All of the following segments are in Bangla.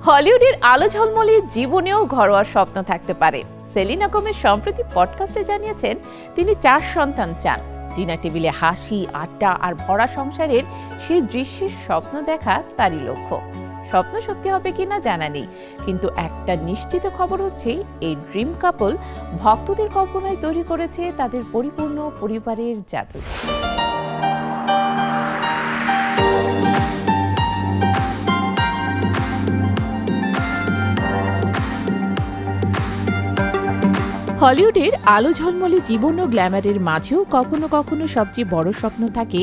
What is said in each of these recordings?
হলিউডের আলো ঝলমলে জীবনেও ঘরোয়া স্বপ্ন থাকতে পারে। সেলিনা গোমেজ সম্প্রতি পডকাস্টে জানিয়েছেন তিনি 4 সন্তান চান। ডিনার টেবিলে হাসি, আড্ডা আর ভরা সংসারের সেই দৃশ্যের স্বপ্ন দেখা তারই লক্ষ্য। স্বপ্ন সত্যি হবে কিনা জানা নেই, কিন্তু একটা নিশ্চিত খবর হচ্ছে এই ড্রিম কাপল ভক্তদের কল্পনায় তৈরি করেছে তাদের পরিপূর্ণ পরিবারের জাদু। হলিউডের আলো ঝলমলে জীবন ও গ্ল্যামারের মাঝেও কখনো কখনো সবচেয়ে বড় স্বপ্ন থাকে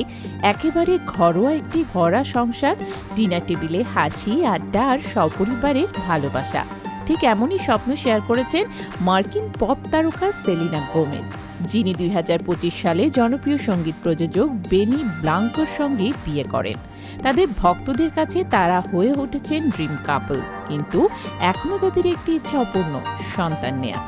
একেবারে ঘরোয়া একটি ভরা সংসার, ডিনার টেবিলে হাসি, আড্ডা আর সপরিবারের ভালোবাসা। ঠিক এমনই স্বপ্ন শেয়ার করেছেন মার্কিন পপ তারকা সেলিনা গোমেজ, যিনি 2025 সালে জনপ্রিয় সঙ্গীত প্রযোজক বেনি ব্লাঙ্কোর সঙ্গে বিয়ে করেন। তাদের ভক্তদের কাছে তারা হয়ে উঠেছেন ড্রিম কাপল, কিন্তু এখনও তাদের একটি ইচ্ছা অপূর্ণ, সন্তান নেয়া।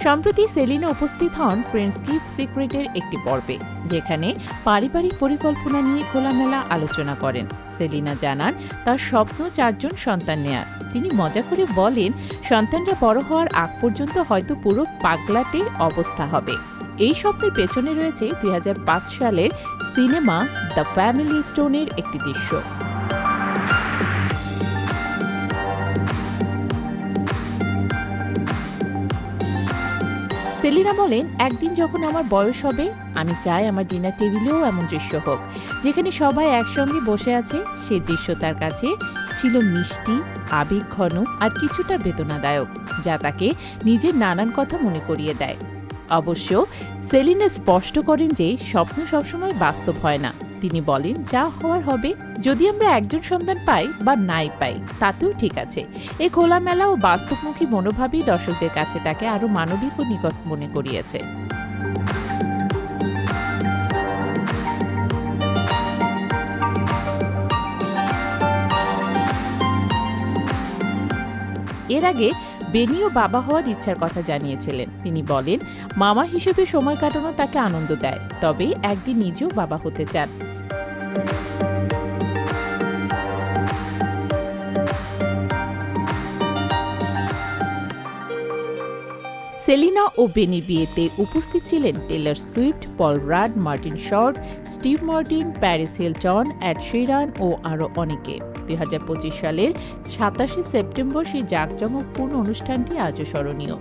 সম্প্রতি সেলিনা উপস্থিত হন ফ্রেন্ডস কিপ সিক্রেটের একটি পর্বে, যেখানে পারিবারিক পরিকল্পনা নিয়ে খোলামেলা আলোচনা করেন। সেলিনা জানান তার স্বপ্ন 4 জন সন্তান নেয়ার। তিনি মজা করে বলেন, সন্তানরা বড় হওয়ার আগ পর্যন্ত হয়তো পুরো পাগলাটে অবস্থা হবে। এই স্বপ্নের পেছনে রয়েছে 2005 সালের সিনেমা দ্য ফ্যামিলি স্টোনের একটি দৃশ্য। সেলিনা বলেন, একদিন যখন আমার বয়স হবে, আমি চাই আমার ডিনার টেবিলেও এমন দৃশ্য হোক, যেখানে সবাই একসঙ্গে বসে আছে। সেই দৃশ্য তার কাছে ছিল মিষ্টি, আবেগঘন আর কিছুটা বেদনাদায়ক, যা তাকে নিজের নানান কথা মনে করিয়ে দেয়। অবশ্য সেলিনা স্পষ্ট করেন যে স্বপ্ন সবসময় বাস্তব হয় না। তিনি বলেন, যা হওয়ার হবে। যদি আমরা একজন সন্তান পাই বা নাই পাই, তাতেও ঠিক আছে। এই খোলামেলা ও বাস্তবমুখী মনোভাবই দর্শকদের কাছে তাকে আরো মানবিক ও নিকট মনে করিয়েছে। এর আগে বেনিও বাবা হওয়ার ইচ্ছার কথা জানিয়েছিলেন। তিনি বলেন, মামা হিসেবে সময় কাটানো তাকে আনন্দ দেয়, তবে একদিন নিজেও বাবা হতে চান। সেলিনা ও বেনির বিয়েতে উপস্থিত ছিলেন Taylor Swift, Paul Rudd, Martin Short, Steve Martin, Paris Hilton, Ed Sheeran ও আরও অনেকে। 2025 সালের 27 সেপ্টেম্বর সেই জাঁকজমকপূর্ণ অনুষ্ঠানটি আজও স্মরণীয়।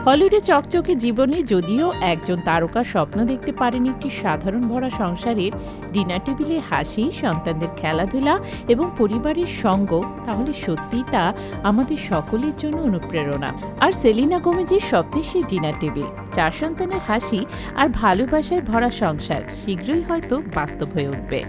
হলিউডে চকচকে জীবনে যদিও একজন তারকা স্বপ্ন দেখতে পারেন একটি সাধারণ ভরা সংসারের, ডিনার টেবিলে হাসি, সন্তানদের খেলাধুলা এবং পরিবারের সঙ্গ, তাহলে সত্যিই তা আমাদের সকলের জন্য অনুপ্রেরণা। আর সেলিনা গোমেজের স্বপ্নের সেই ডিনার টেবিল, 4 সন্তানের হাসি আর ভালোবাসায় ভরা সংসার শীঘ্রই হয়তো বাস্তব হয়ে উঠবে।